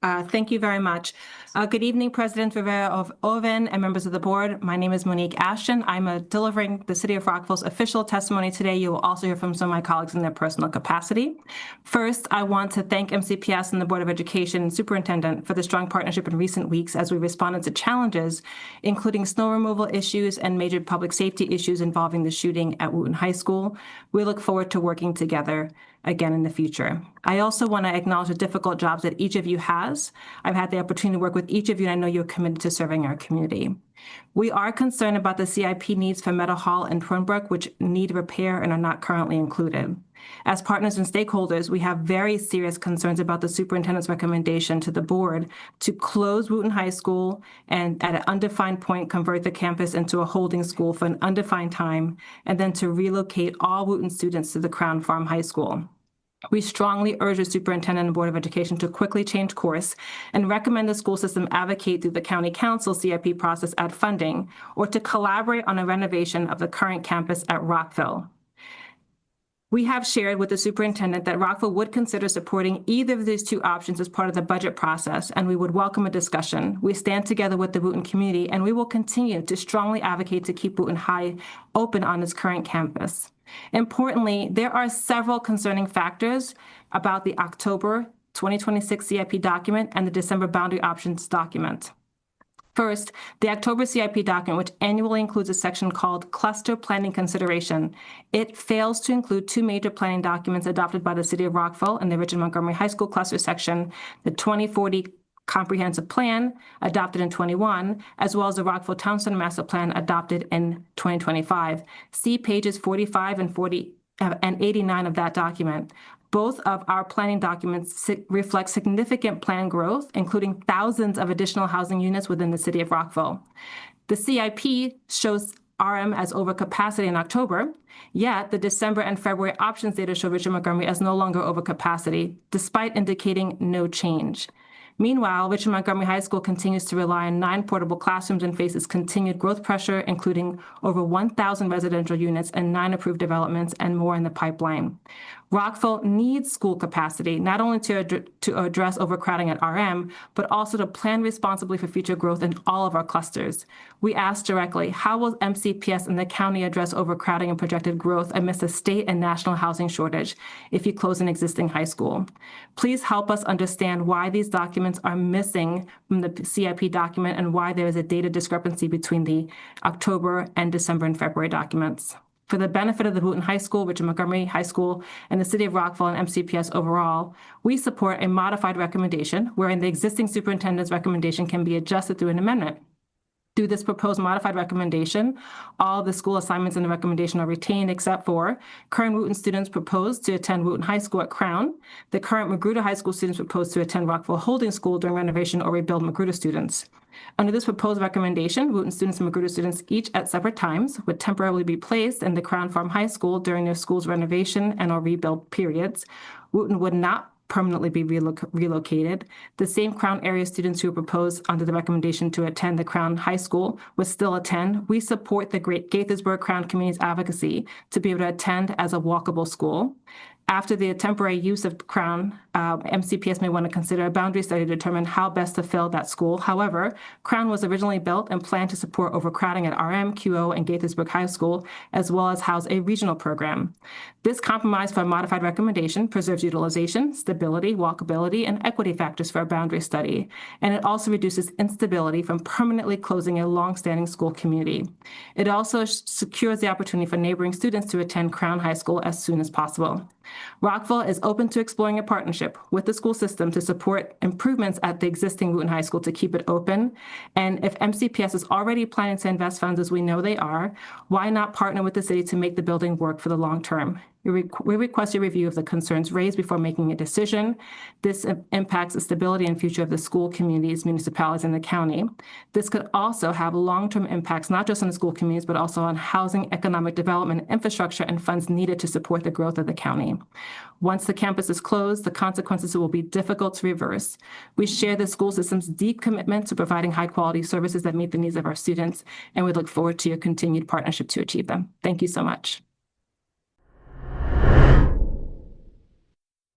Thank you very much. Good evening, President Rivera of Oven and members of the board. My name is Monique Ashton. I'm delivering the City of Rockville's official testimony today. You will also hear from some of my colleagues in their personal capacity. First, I want to thank MCPS and the Board of Education and Superintendent for the strong partnership in recent weeks as we responded to challenges, including snow removal issues and major public safety issues involving the shooting at Wootton High School. We look forward to working together again in the future. I also want to acknowledge the difficult jobs that each of you has. I've had the opportunity to work with each of you, and I know you're committed to serving our community. We are concerned about the CIP needs for Meadow Hall and Twinbrook, which need repair and are not currently included. As partners and stakeholders, we have very serious concerns about the superintendent's recommendation to the board to close Wootton High School and at an undefined point convert the campus into a holding school for an undefined time, and then to relocate all Wootton students to the Crown Farm High School. We strongly urge the superintendent and Board of Education to quickly change course and recommend the school system advocate through the County Council CIP process add funding, or to collaborate on a renovation of the current campus at Rockville. We have shared with the superintendent that Rockville would consider supporting either of these two options as part of the budget process, and we would welcome a discussion. We stand together with the Wootton community, and we will continue to strongly advocate to keep Wootton High open on its current campus. Importantly, there are several concerning factors about the October 2026 CIP document and the December boundary options document. First, the October CIP document, which annually includes a section called Cluster Planning Consideration. It fails to include two major planning documents adopted by the City of Rockville and the Richard Montgomery High School cluster section, the 2040 Comprehensive Plan adopted in 21, as well as the Rockville Town Center Master Plan adopted in 2025. See pages 45 and 89 of that document. Both of our planning documents reflect significant planned growth, including thousands of additional housing units within the City of Rockville. The CIP shows RM as overcapacity in October, yet the December and February options data show Richard Montgomery as no longer overcapacity, despite indicating no change. Meanwhile, Richard Montgomery High School continues to rely on 9 portable classrooms and faces continued growth pressure, including over 1,000 residential units and 9 approved developments and more in the pipeline. Rockville needs school capacity, not only to address overcrowding at RM, but also to plan responsibly for future growth in all of our clusters. We ask directly, how will MCPS and the county address overcrowding and projected growth amidst a state and national housing shortage if you close an existing high school? Please help us understand why these documents are missing from the CIP document and why there is a data discrepancy between the October and December and February documents. For the benefit of the Wootton High School, Richard Montgomery High School, and the City of Rockville and MCPS overall, we support a modified recommendation wherein the existing superintendent's recommendation can be adjusted through an amendment. Through this proposed modified recommendation, all the school assignments in the recommendation are retained except for current Wootton students proposed to attend Wootton High School at Crown, the current Magruder High School students proposed to attend Rockville Holding School during renovation or rebuild Magruder students. Under this proposed recommendation, Wootton students and Magruder students each at separate times would temporarily be placed in the Crown Farm High School during their school's renovation and or rebuild periods. Wootton would not permanently be relocated. The same Crown area students who were proposed under the recommendation to attend the Crown High School would still attend. We support the Great Gaithersburg Crown community's advocacy to be able to attend as a walkable school. After the temporary use of Crown, MCPS may want to consider a boundary study to determine how best to fill that school. However, Crown was originally built and planned to support overcrowding at RM, QO, and Gaithersburg High School, as well as house a regional program. This compromise for a modified recommendation preserves utilization, stability, walkability, and equity factors for a boundary study, and it also reduces instability from permanently closing a longstanding school community. It also secures the opportunity for neighboring students to attend Crown High School as soon as possible. Rockville is open to exploring a partnership with the school system to support improvements at the existing Wootton High School to keep it open. And if MCPS is already planning to invest funds, as we know they are, why not partner with the city to make the building work for the long term? We request a review of the concerns raised before making a decision. This impacts the stability and future of the school communities, municipalities, and the county. This could also have long-term impacts, not just on the school communities, but also on housing, economic development, infrastructure, and funds needed to support the growth of the county. Once the campus is closed, the consequences will be difficult to reverse. We share the school system's deep commitment to providing high-quality services that meet the needs of our students, and we look forward to your continued partnership to achieve them. Thank you so much.